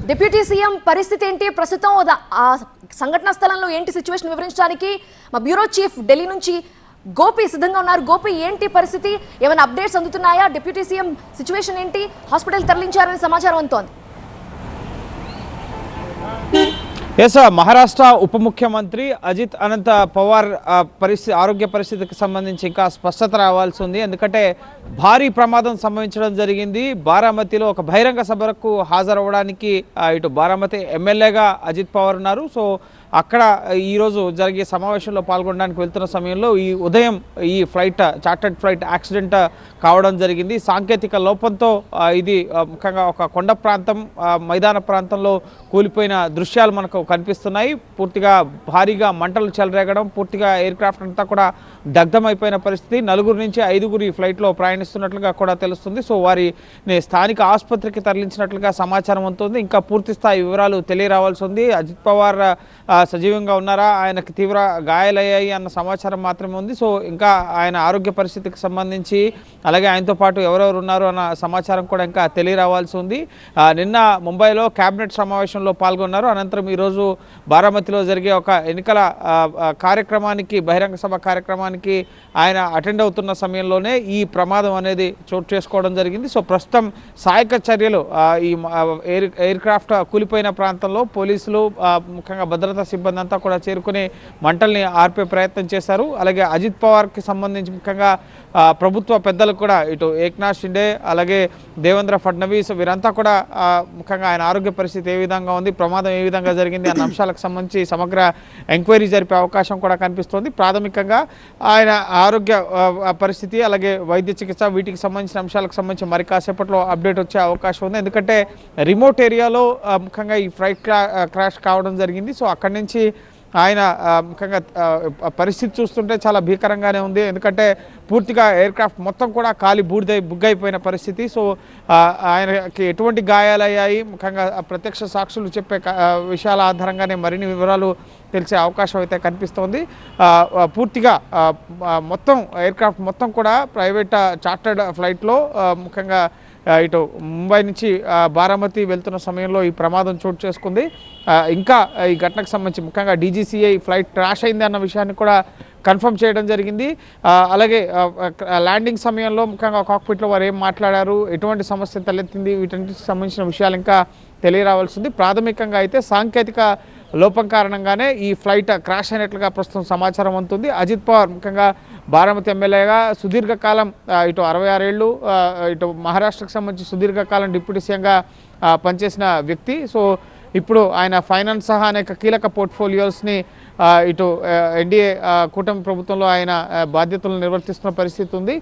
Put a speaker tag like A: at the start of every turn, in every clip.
A: Deputy CM పరిస్థితి ఏంటి ప్రస్తుతం ఆ సంఘటనా స్థలంలో ఏంటి సిచ్యువేషన్ వివరించడానికి మా బ్యూరో చీఫ్ ఢిల్లీ నుంచి గోపి సిద్ధంగా ఉన్నారు. గోపి ఏంటి పరిస్థితి, ఏమైనా అప్డేట్స్ అందుతున్నాయా? డిప్యూటీ సీఎం సిచ్యువేషన్ ఏంటి? హాస్పిటల్ తరలించారనే సమాచారం అందుతోంది.
B: మహారాష్ట్ర ఉప ముఖ్యమంత్రి అజిత్ అనంత పవార్ ఆరోగ్య పరిస్థితికి సంబంధించి ఇంకా స్పష్టత రావాల్సి ఉంది. ఎందుకంటే భారీ ప్రమాదం సంభవించడం జరిగింది. బారామతిలో ఒక బహిరంగ సభకు హాజరవ్వడానికి ఇటు బారామతి ఎమ్మెల్యేగా అజిత్ పవార్ ఉన్నారు. సో అక్కడ ఈరోజు జరిగే సమావేశంలో పాల్గొనడానికి వెళ్తున్న సమయంలో ఈ ఉదయం ఈ చార్టర్డ్ ఫ్లైట్ యాక్సిడెంట్ కావడం జరిగింది. సాంకేతిక లోపంతో ఇది ముఖ్యంగా ఒక కొండ ప్రాంతం, మైదాన ప్రాంతంలో కూలిపోయిన దృశ్యాలు మనకు కనిపిస్తున్నాయి. పూర్తిగా భారీగా మంటలు చెలరేగడం, పూర్తిగా ఎయిర్ క్రాఫ్ట్ అంతా కూడా దగ్ధమైపోయిన పరిస్థితి. 4 నుంచి 5 ఈ ఫ్లైట్లో ప్రయాణిస్తున్నట్లుగా కూడా తెలుస్తుంది. సో వారిని స్థానిక ఆసుపత్రికి తరలించినట్లుగా సమాచారం ఉంటుంది. ఇంకా పూర్తి స్థాయి వివరాలు తెలియరావాల్సి ఉంది. అజిత్ పవార్ సజీవంగా ఉన్నారా, ఆయనకు తీవ్ర గాయాలయ్యాయి అన్న సమాచారం మాత్రమే ఉంది. సో ఇంకా ఆయన ఆరోగ్య పరిస్థితికి సంబంధించి అలాగే ఆయనతో పాటు ఎవరెవరు ఉన్నారు అన్న సమాచారం కూడా ఇంకా తెలియరావాల్సి ఉంది. నిన్న ముంబైలో కేబినెట్ సమావేశంలో పాల్గొన్నారు. అనంతరం ఈరోజు బారామతిలో జరిగే ఒక ఎన్నికల కార్యక్రమానికి, బహిరంగ సభ కార్యక్రమానికి ఆయన అటెండ్ అవుతున్న సమయంలోనే ఈ ప్రమాదం అనేది చోటు చేసుకోవడం జరిగింది. సో ప్రస్తుతం సహాయక చర్యలు ఈ ఎయిర్ క్రాఫ్ట్ కూలిపోయిన ప్రాంతంలో పోలీసులు ముఖ్యంగా భద్రతా సిబ్బంది అంతా కూడా చేరుకుని మంటల్ని ఆర్పే ప్రయత్నం చేశారు. అలాగే అజిత్ పవార్కి సంబంధించి ముఖ్యంగా ప్రభుత్వ పెద్దలు కూడా ఇటు ఏక్నాథ్ షిండే అలాగే దేవేంద్ర ఫడ్నవీస్ వీరంతా కూడా ముఖ్యంగా ఆయన ఆరోగ్య పరిస్థితి ఏ విధంగా ఉంది, ప్రమాదం ఏ విధంగా జరిగింది అన్న అంశాలకు సంబంధించి సమగ్ర ఎంక్వైరీ జరిపే అవకాశం కూడా కనిపిస్తోంది. ప్రాథమికంగా ఆయన ఆరోగ్య పరిస్థితి అలాగే వైద్య చికిత్స వీటికి సంబంధించిన అంశాలకు సంబంధించి మరి కాసేపట్లో అప్డేట్ వచ్చే అవకాశం ఉంది. ఎందుకంటే రిమోట్ ఏరియాలో ముఖ్యంగా ఈ ఫ్లైట్ క్రాష్ కావడం జరిగింది. సో అక్కడి నుంచి ఆయన ముఖ్యంగా పరిస్థితి చూస్తుంటే చాలా భీకరంగానే ఉంది. ఎందుకంటే పూర్తిగా ఎయిర్ క్రాఫ్ట్ మొత్తం కూడా కాలి బుగ్గైపోయిన పరిస్థితి. సో ఆయనకి ఎటువంటి గాయాలయ్యాయి, ముఖ్యంగా ప్రత్యక్ష సాక్షులు చెప్పే విషయాల ఆధారంగానే మరిన్ని వివరాలు తెలిసే అవకాశం అయితే కనిపిస్తోంది. పూర్తిగా మొత్తం ఎయిర్ క్రాఫ్ట్ మొత్తం కూడా ప్రైవేట్ చార్టర్డ్ ఫ్లైట్లో ముఖ్యంగా ఇటు ముంబై నుంచి బారామతి వెళ్తున్న సమయంలో ఈ ప్రమాదం చోటు చేసుకుంది. ఇంకా ఈ ఘటనకు సంబంధించి ముఖ్యంగా డీజీసీఏ ఫ్లైట్ క్రాష్ అయింది అన్న విషయాన్ని కూడా కన్ఫర్మ్ చేయడం జరిగింది. అలాగే ల్యాండింగ్ సమయంలో ముఖ్యంగా కాక్పిట్లో వారు ఏం మాట్లాడారు, ఎటువంటి సమస్య తలెత్తింది, వీటన్నిటికి సంబంధించిన విషయాలు ఇంకా తెలియరావాల్సింది. ప్రాథమికంగా అయితే సాంకేతిక లోపం కారణంగానే ఈ ఫ్లైట్ క్రాష్ అయినట్లుగా ప్రస్తుతం సమాచారం అందుతుంది. అజిత్ పవార్ ముఖ్యంగా బారామతి ఎమ్మెల్యేగా సుదీర్ఘకాలం ఇటు 66 ఏళ్ళు ఇటు మహారాష్ట్రకు సంబంధించి సుదీర్ఘకాలం డిప్యూటీ సీఎంగా పనిచేసిన వ్యక్తి. సో ఇప్పుడు ఆయన ఫైనాన్స్ సహా అనేక కీలక పోర్ట్ఫోలియోస్ని ఇటు ఎన్డీఏ కూటమి ప్రభుత్వంలో ఆయన బాధ్యతలు నిర్వర్తిస్తున్న పరిస్థితి ఉంది.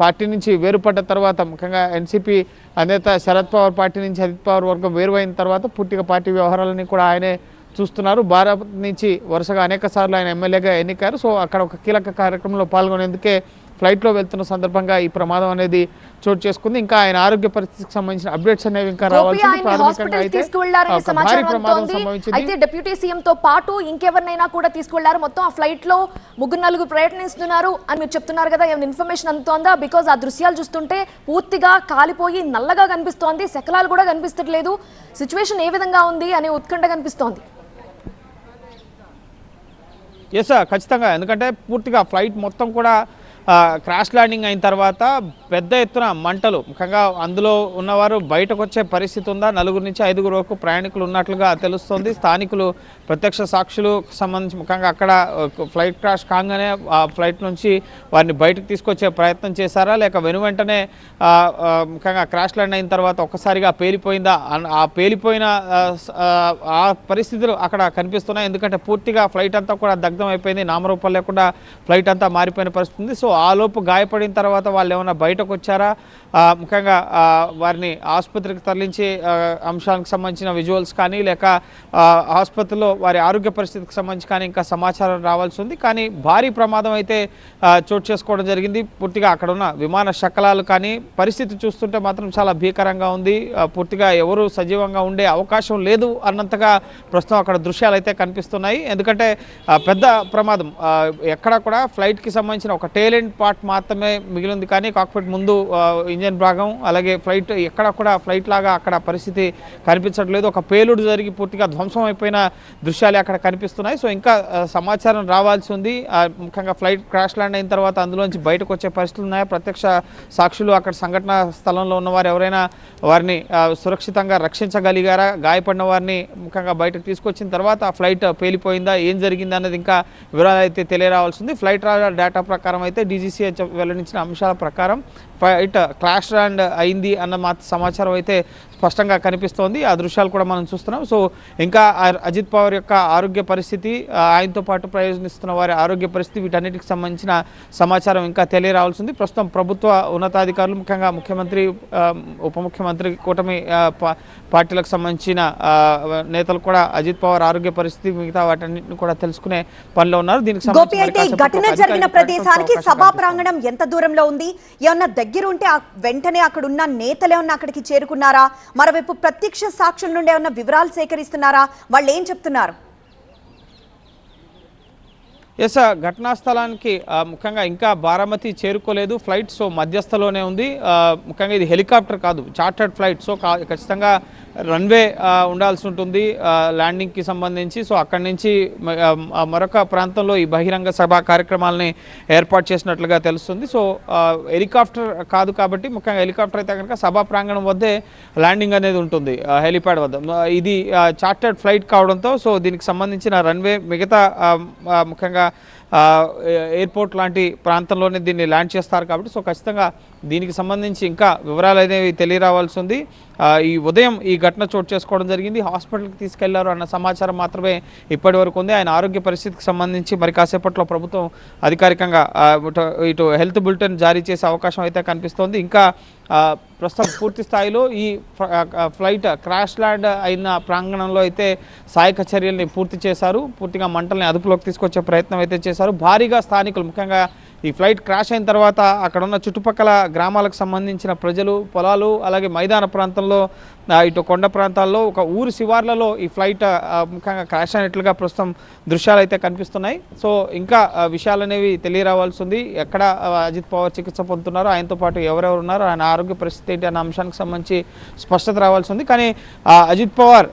B: పార్టీ నుంచి వేరుపడ్డ తర్వాత ముఖ్యంగా ఎన్సీపీ అధినేత శరద్ పవార్ పార్టీ నుంచి అజిత్ పవార్ వర్గం వేరువైన తర్వాత పూర్తిగా పార్టీ వ్యవహారాలని కూడా ఆయనే చూస్తున్నారు. బారామతి నుంచి వరుసగా అనేక సార్లు ఆయన ఎమ్మెల్యేగా ఎన్నికారు. సో అక్కడ ఒక కీలక కార్యక్రమంలో పాల్గొనేందుకే ఫ్లైట్లో వెళ్తున్న సందర్భంగా ఈ ప్రమాదం అనేది చోటు చేసుకుంది. ఇంకా ఆయన ఆరోగ్య పరిస్థితికి సంబంధించిన అప్డేట్స్ అనేవి ఇంకా రావాల్సింది.
A: అయితే డిప్యూటీ సీఎం తో పాటు ఇంకెవరినైనా కూడా తీసుకెళ్లారు, మొత్తం ఆ ఫ్లైట్ లో 3-4 ప్రయత్నిస్తున్నారు అని మీరు చెప్తున్నారు కదా, ఏమైనా ఇన్ఫర్మేషన్ అందుతోందా? బికాజ్ ఆ దృశ్యాలు చూస్తుంటే పూర్తిగా కాలిపోయి నల్లగా కనిపిస్తోంది, శకలాలు కూడా కనిపించట్లేదు. సిచ్యువేషన్ ఏ విధంగా ఉంది అనే ఉత్కంఠ కనిపిస్తోంది.
B: ఖచ్చితంగా, ఎందుకంటే పూర్తిగా ఫ్లైట్ మొత్తం కూడా క్రాష్ ల్యాండింగ్ అయిన తర్వాత పెద్ద ఎత్తున మంటలు, ముఖ్యంగా అందులో ఉన్నవారు బయటకు వచ్చే పరిస్థితి ఉందా, 4 నుంచి 5 వరకు ప్రయాణికులు ఉన్నట్లుగా తెలుస్తోంది. స్థానికులు ప్రత్యక్ష సాక్షులకు సంబంధించి ముఖ్యంగా అక్కడ ఫ్లైట్ క్రాష్ కాగానే ఆ ఫ్లైట్ నుంచి వారిని బయటకు తీసుకొచ్చే ప్రయత్నం చేశారా, లేక వెంటనే ముఖ్యంగా క్రాష్ ల్యాండ్ అయిన తర్వాత ఒక్కసారిగా పేలిపోయిందా, ఆ పేలిపోయిన ఆ పరిస్థితులు అక్కడ కనిపిస్తున్నాయి. ఎందుకంటే పూర్తిగా ఫ్లైట్ అంతా కూడా దగ్ధం అయిపోయింది, నామరూపం లేకుండా ఫ్లైట్ అంతా మారిపోయిన పరిస్థితి ఉంది. సో ఆ లోపు గాయపడిన తర్వాత వాళ్ళు ఏమైనా బయటకు వచ్చారా, ముఖ్యంగా వారిని ఆసుపత్రికి తరలించే అంశానికి సంబంధించిన విజువల్స్ కానీ లేక ఆసుపత్రిలో వారి ఆరోగ్య పరిస్థితికి సంబంధించి కానీ ఇంకా సమాచారం రావాల్సి ఉంది. కానీ భారీ ప్రమాదం అయితే చోటు చేసుకోవడం జరిగింది. పూర్తిగా అక్కడ ఉన్న విమాన శకలాలు కానీ పరిస్థితి చూస్తుంటే మాత్రం చాలా భీకరంగా ఉంది. పూర్తిగా ఎవరు సజీవంగా ఉండే అవకాశం లేదు అన్నంతగా ప్రస్తుతం అక్కడ దృశ్యాలు అయితే కనిపిస్తున్నాయి. ఎందుకంటే పెద్ద ప్రమాదం ఎక్కడ కూడా ఫ్లైట్కి సంబంధించిన ఒక టేల్ ఎండ్ పార్ట్ మాత్రమే మిగిలింది, కానీ కాక్పిట్ ముందు ఇంజన్ భాగం అలాగే ఫ్లైట్ ఎక్కడ కూడా ఫ్లైట్ లాగా అక్కడ పరిస్థితి కనిపించట్లేదు. ఒక పేలుడు జరిగి పూర్తిగా ధ్వంసం అయిపోయిన దృశ్యాలు అక్కడ కనిపిస్తున్నాయి. సో ఇంకా సమాచారం రావాల్సి ఉంది. ముఖ్యంగా ఫ్లైట్ క్రాష్ ల్యాండ్ అయిన తర్వాత అందులోంచి బయటకు వచ్చే పరిస్థితులు ఉన్నాయా, ప్రత్యక్ష సాక్షులు అక్కడ సంఘటన స్థలంలో ఉన్నవారు ఎవరైనా వారిని సురక్షితంగా రక్షించగలిగారా, గాయపడిన వారిని ముఖ్యంగా బయటకు తీసుకొచ్చిన తర్వాత ఆ ఫ్లైట్ పేలిపోయిందా, ఏం జరిగింది అన్నది ఇంకా వివరాలు అయితే తెలియరావాల్సి ఉంది. ఫ్లైట్ రాడార్ డేటా ప్రకారం అయితే డీజీసీఏ వెల్లడించిన అంశాల ప్రకారం ఫ్లైట్ క్రాష్ ల్యాండ్ అయింది అన్న సమాచారం అయితే స్పష్టంగా కనిపిస్తోంది. ఆ దృశ్యాలు కూడా మనం చూస్తున్నాం. సో ఇంకా అజిత్ పవార్ యొక్క ఆరోగ్య పరిస్థితి, ఆయనతో పాటు ప్రయోజనిస్తున్న వారి ఆరోగ్య పరిస్థితి, వీటన్నిటికి సంబంధించిన సమాచారం ఇంకా తెలియరావాల్సింది. ప్రస్తుతం ప్రభుత్వ ఉన్నతాధికారులు ముఖ్యంగా ముఖ్యమంత్రి, ఉప ముఖ్యమంత్రి, కూటమి పార్టీలకు సంబంధించిన నేతలు కూడా అజిత్ పవార్ ఆరోగ్య పరిస్థితి మిగతా వాటన్నిటిని కూడా తెలుసుకునే పనిలో ఉన్నారు. దీనికి
C: గోపి, అయితే ఈ ఘటన జరిగిన ప్రదేశానికి సభా ప్రాంగణం ఎంత దూరంలో ఉంది? ఏమన్నా దగ్గర ఉంటే వెంటనే అక్కడ ఉన్న నేతలు ఏమన్నా అక్కడికి చేరుకున్నారా? మరోవైపు ప్రత్యక్ష సాక్షుల నుండి ఏమన్నా వివరాలు సేకరిస్తున్నారా? వాళ్ళు ఏం చెప్తున్నారు?
B: ఎస్, ఘటనా స్థలానికి ముఖ్యంగా ఇంకా బారామతి చేరుకోలేదు ఫ్లైట్. సో మధ్యస్థలోనే ఉంది. ముఖ్యంగా ఇది హెలికాప్టర్ కాదు, చార్టర్డ్ ఫ్లైట్. సో ఖచ్చితంగా రన్వే ఉండాల్సి ఉంటుంది ల్యాండింగ్కి సంబంధించి. సో అక్కడి నుంచి మరొక ప్రాంతంలో ఈ బహిరంగ సభా కార్యక్రమాలని ఏర్పాటు చేసినట్లుగా తెలుస్తుంది. సో హెలికాప్టర్ కాదు కాబట్టి, ముఖ్యంగా హెలికాప్టర్ అయితే కనుక సభా ప్రాంగణం వద్దే ల్యాండింగ్ అనేది ఉంటుంది హెలిప్యాడ్ వద్ద. ఇది చార్టర్డ్ ఫ్లైట్ కావడంతో సో దీనికి సంబంధించిన రన్వే మిగతా ముఖ్యంగా ఎయిర్పోర్ట్ లాంటి ప్రాంతంలోనే దీన్ని ల్యాండ్ చేస్తారు కాబట్టి సో ఖచ్చితంగా దీనికి సంబంధించి ఇంకా వివరాలు అనేవి తెలియరావాల్సి ఉంది. ఈ ఉదయం ఈ ఘటన చోటు చేసుకోవడం జరిగింది. హాస్పిటల్కి తీసుకెళ్లారు అన్న సమాచారం మాత్రమే ఇప్పటి వరకు ఉంది. ఆయన ఆరోగ్య పరిస్థితికి సంబంధించి మరి కాసేపట్లో ప్రభుత్వం అధికారికంగా ఇటు హెల్త్ బులెటిన్ జారీ చేసే అవకాశం అయితే కనిపిస్తోంది. ఇంకా ప్రస్తుతం పూర్తి స్థాయిలో ఈ ఫ్లైట్ క్రాష్ ల్యాండ్ అయిన ప్రాంగణంలో అయితే సహాయక చర్యల్ని పూర్తి చేశారు. పూర్తిగా మంటల్ని అదుపులోకి తీసుకొచ్చే ప్రయత్నం అయితే చేశారు. భారీగా స్థానికులు, ముఖ్యంగా ఈ ఫ్లైట్ క్రాష్ అయిన తర్వాత అక్కడ ఉన్న చుట్టుపక్కల గ్రామాలకు సంబంధించిన ప్రజలు, పొలాలు, అలాగే మైదాన ప్రాంతంలో, ఇటు కొండ ప్రాంతాల్లో, ఒక ఊరు శివార్లలో ఈ ఫ్లైట్ ముఖ్యంగా క్రాష్ అయినట్లుగా ప్రస్తుతం దృశ్యాలు అయితే కనిపిస్తున్నాయి. సో ఇంకా విషయాలు అనేవి తెలియరావాల్సి ఉంది. ఎక్కడ అజిత్ పవార్ చికిత్స పొందుతున్నారో, ఆయనతో పాటు ఎవరెవరు ఉన్నారో, ఆయన ఆరోగ్య పరిస్థితి ఏంటి అన్న అంశానికి సంబంధించి స్పష్టత రావాల్సి ఉంది. కానీ అజిత్ పవార్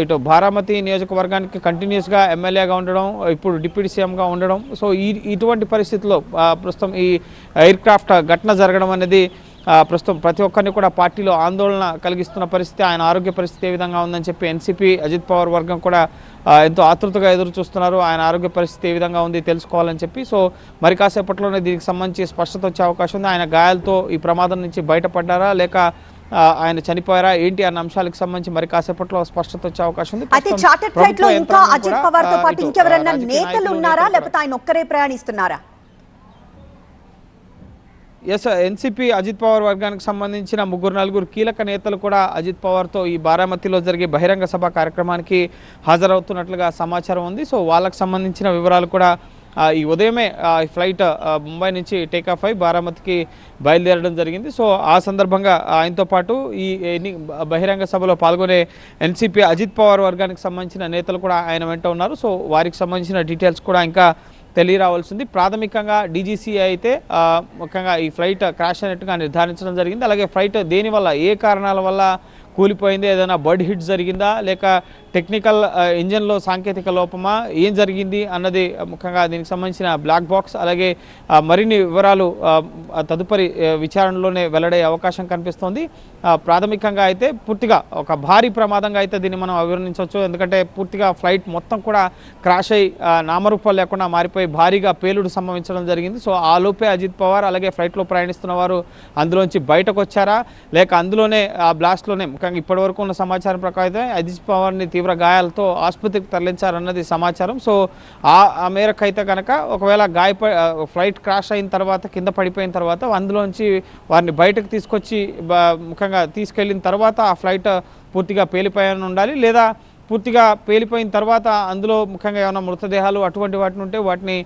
B: ఇటు బారామతి నియోజకవర్గానికి కంటిన్యూస్గా ఎమ్మెల్యేగా ఉండడం, ఇప్పుడు డిప్యూటీ సీఎంగా ఉండడం, సో ఇటువంటి పరిస్థితుల్లో ప్రస్తుతం ఈ ఎయిర్ క్రాఫ్ట్ ఘటన జరగడం అనేది ప్రస్తుతం ప్రతి ఒక్కరిని కూడా పార్టీలో ఆందోళన కలిగిస్తున్న పరిస్థితి. ఆయన ఆరోగ్య పరిస్థితి ఏ విధంగా ఉందని చెప్పి ఎన్సీపీ అజిత్ పవార్ వర్గం కూడా ఎంతో ఆతృతగా ఎదురు చూస్తున్నారు. ఆయన ఆరోగ్య పరిస్థితి ఏ విధంగా ఉంది తెలుసుకోవాలని చెప్పి. సో మరి కాసేపట్లోనే దీనికి సంబంధించి స్పష్టత వచ్చే అవకాశం ఉంది. ఆయన గాయాలతో ఈ ప్రమాదం నుంచి బయటపడ్డారా లేక ఆయన చనిపోయారా ఏంటి అన్న అంశాలకు సంబంధించి మరి కాసేపట్లో స్పష్టత వచ్చే అవకాశం ఉంది.
C: అయితే చార్టర్డ్ ఫ్లైట్ లో ఇంకా అజిత్ పవార్ తో పాటు ఇంకెవరైనా నేతలు ఉన్నారా లేకపోతే ఆయన ఒక్కరే ప్రయాణిస్తున్నారా?
B: ఎస్, ఎన్సీపీ అజిత్ పవార్ వర్గానికి సంబంధించిన 3-4 కీలక నేతలు కూడా అజిత్ పవార్తో ఈ బారామతిలో జరిగే బహిరంగ సభ కార్యక్రమానికి హాజరవుతున్నట్లుగా సమాచారం ఉంది. సో వాళ్ళకు సంబంధించిన వివరాలు కూడా ఈ ఉదయమే ఫ్లైట్ ముంబై నుంచి టేకాఫ్ అయి బారామతికి బయలుదేరడం జరిగింది. సో ఆ సందర్భంగా ఆయనతో పాటు ఈ బహిరంగ సభలో పాల్గొనే ఎన్సీపీ అజిత్ పవార్ వర్గానికి సంబంధించిన నేతలు కూడా ఆయన వెంట ఉన్నారు. సో వారికి సంబంధించిన డీటెయిల్స్ కూడా ఇంకా తెలియరావాల్సింది. ప్రాథమికంగా డీజీసీఏ అయితే ముఖ్యంగా ఈ ఫ్లైట్ క్రాష్ అయినట్టుగా నిర్ధారించడం జరిగింది. అలాగే ఫ్లైట్ దేనివల్ల, ఏ కారణాల వల్ల కూలిపోయింది, ఏదైనా బర్డ్ హిట్ జరిగిందా లేక టెక్నికల్ ఇంజన్లో సాంకేతిక లోపమా, ఏం జరిగింది అన్నది ముఖ్యంగా దీనికి సంబంధించిన బ్లాక్ బాక్స్, అలాగే మరిన్ని వివరాలు తదుపరి విచారణలోనే వెల్లడే అవకాశం కనిపిస్తోంది. ప్రాథమికంగా అయితే పూర్తిగా ఒక భారీ ప్రమాదంగా అయితే దీన్ని మనం అభివర్ణించవచ్చు. ఎందుకంటే పూర్తిగా ఫ్లైట్ మొత్తం కూడా క్రాష్ అయి నామరూపాలు లేకుండా మారిపోయి భారీగా పేలుడు సంభవించడం జరిగింది. సో ఆ లోపే అజిత్ పవార్ అలాగే ఫ్లైట్లో ప్రయాణిస్తున్న వారు అందులోంచి బయటకు వచ్చారా లేక అందులోనే ఆ బ్లాస్ట్లోనే, ముఖ్యంగా ఇప్పటివరకు ఉన్న సమాచారం ప్రకారం అయితే అజిత్ పవార్ని తీవ్ర గాయాలతో ఆసుపత్రికి తరలించారన్నది సమాచారం. సో ఆ మేరకు అయితే కనుక ఒకవేళ ఫ్లైట్ క్రాష్ అయిన తర్వాత, కింద పడిపోయిన తర్వాత అందులోంచి వారిని బయటకు తీసుకొచ్చి ముఖ్యంగా తీసుకెళ్ళిన తర్వాత ఆ ఫ్లైట్ పూర్తిగా పేలిపోయాని ఉండాలి, లేదా పూర్తిగా పేలిపోయిన తర్వాత అందులో ముఖ్యంగా ఏమైనా మృతదేహాలు అటువంటి వాటిని ఉంటే వాటిని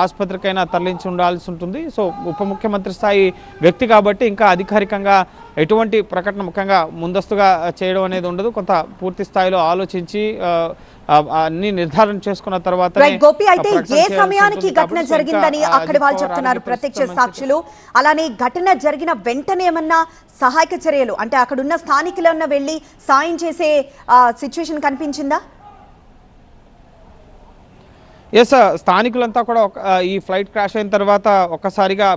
B: ఆసుపత్రికైనా తరలించి ఉండాల్సి ఉంటుంది. సో ఉప ముఖ్యమంత్రి స్థాయి వ్యక్తి కాబట్టి ఇంకా అధికారికంగా ఎటువంటి ప్రకటన ముఖ్యంగా ముందస్తుగా చేయడం అనేది ఉండదు. కొంత పూర్తి స్థాయిలో ఆలోచించి అన్ని నిర్ధారణ చేసుకున్న తర్వాత
C: గోపి, అయితే ఏ సమయానికి ఘటన జరిగిందని అక్కడి వాళ్ళు చెప్తున్నారు ప్రత్యక్ష సాక్షులు? అలానే ఘటన జరిగిన వెంటనే ఏమన్నా సహాయక చర్యలు అంటే అక్కడ ఉన్న స్థానికులు ఏమన్నా వెళ్ళి సాయం చేసే సిచ్యువేషన్ కనిపించిందా?
B: ఎస్, స్థానికులంతా కూడా ఈ ఫ్లైట్ క్రాష్ అయిన తర్వాత ఒక్కసారిగా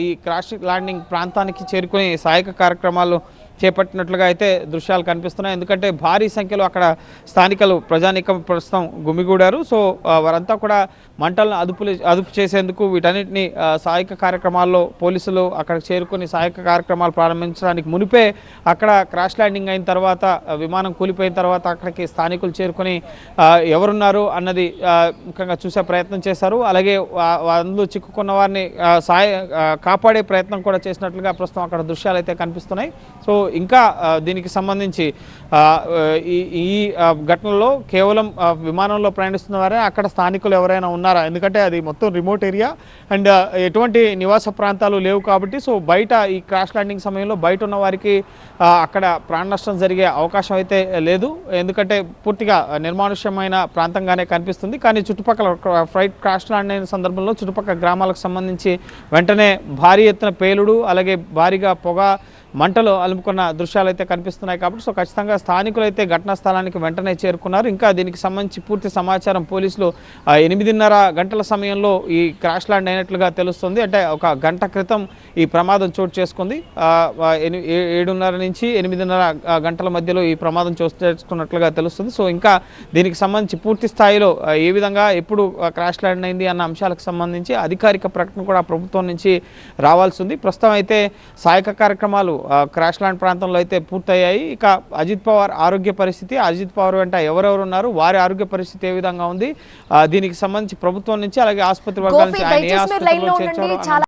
B: ఈ క్రాష్ ల్యాండింగ్ ప్రాంతానికి చేరుకుని సహాయక కార్యక్రమాలు చేపట్టినట్లుగా అయితే దృశ్యాలు కనిపిస్తున్నాయి. ఎందుకంటే భారీ సంఖ్యలో అక్కడ స్థానికులు ప్రజానీకం ప్రస్తుతం గుమిగూడారు. సో వారంతా కూడా మంటలను అదుపు చేసేందుకు వీటన్నిటిని సహాయక కార్యక్రమాల్లో పోలీసులు అక్కడ చేరుకుని సహాయక కార్యక్రమాలు ప్రారంభించడానికి మునిపే అక్కడ క్రాష్ ల్యాండింగ్ అయిన తర్వాత విమానం కూలిపోయిన తర్వాత అక్కడికి స్థానికులు చేరుకుని ఎవరున్నారు అన్నది ముఖ్యంగా చూసే ప్రయత్నం చేశారు. అలాగే అందులో చిక్కుకున్న వారిని కాపాడే ప్రయత్నం కూడా చేసినట్లుగా ప్రస్తుతం అక్కడ దృశ్యాలు అయితే కనిపిస్తున్నాయి. సో ఇంకా దీనికి సంబంధించి ఈ ఘటనలో కేవలం విమానంలో ప్రయాణిస్తున్న వారే అక్కడ స్థానికులు ఎవరైనా ఉన్నారా? ఎందుకంటే అది మొత్తం రిమోట్ ఏరియా అండ్ ఎటువంటి నివాస ప్రాంతాలు లేవు కాబట్టి సో బయట ఈ క్రాష్ ల్యాండింగ్ సమయంలో బయట ఉన్న వారికి అక్కడ ప్రాణ నష్టం జరిగే అవకాశం అయితే లేదు. ఎందుకంటే పూర్తిగా నిర్మానుష్యమైన ప్రాంతంగానే కనిపిస్తుంది. కానీ చుట్టుపక్కల ఫ్లైట్ క్రాష్ ల్యాండ్ అయిన సందర్భంలో చుట్టుపక్కల గ్రామాలకు సంబంధించి వెంటనే భారీ ఎత్తున పేలుడు అలాగే భారీగా పొగ మంటలు అలుముకున్న దృశ్యాలు అయితే కనిపిస్తున్నాయి. కాబట్టి సో ఖచ్చితంగా స్థానికులు అయితే ఘటనా స్థలానికి వెంటనే చేరుకున్నారు. ఇంకా దీనికి సంబంధించి పూర్తి సమాచారం పోలీసులు 8:30 గంటల సమయంలో ఈ క్రాష్ ల్యాండ్ అయినట్లుగా తెలుస్తుంది. అంటే ఒక గంట క్రితం ఈ ప్రమాదం చోటు చేసుకుంది. 7:30 నుంచి 8:30 గంటల మధ్యలో ఈ ప్రమాదం చోటు చేసుకున్నట్లుగా తెలుస్తుంది. సో ఇంకా దీనికి సంబంధించి పూర్తి స్థాయిలో ఏ విధంగా ఎప్పుడు క్రాష్ ల్యాండ్ అయింది అన్న అంశాలకు సంబంధించి అధికారిక ప్రకటన కూడా ప్రభుత్వం నుంచి రావాల్సి ఉంది. ప్రస్తుతం అయితే సహాయక కార్యక్రమాలు క్రాష్ ల్యాండ్ ప్రాంతంలో అయితే పూర్తయ్యాయి. ఇక అజిత్ పవార్ ఆరోగ్య పరిస్థితి, అజిత్ పవార్ వెంట ఎవరెవరు ఉన్నారు, వారి ఆరోగ్య పరిస్థితి ఏ విధంగా ఉంది, దీనికి సంబంధించి ప్రభుత్వం నుంచి అలాగే ఆస్పత్రి వర్గాల నుంచి ఆయన ఏ ఆసుపత్రిలో చేర్చారో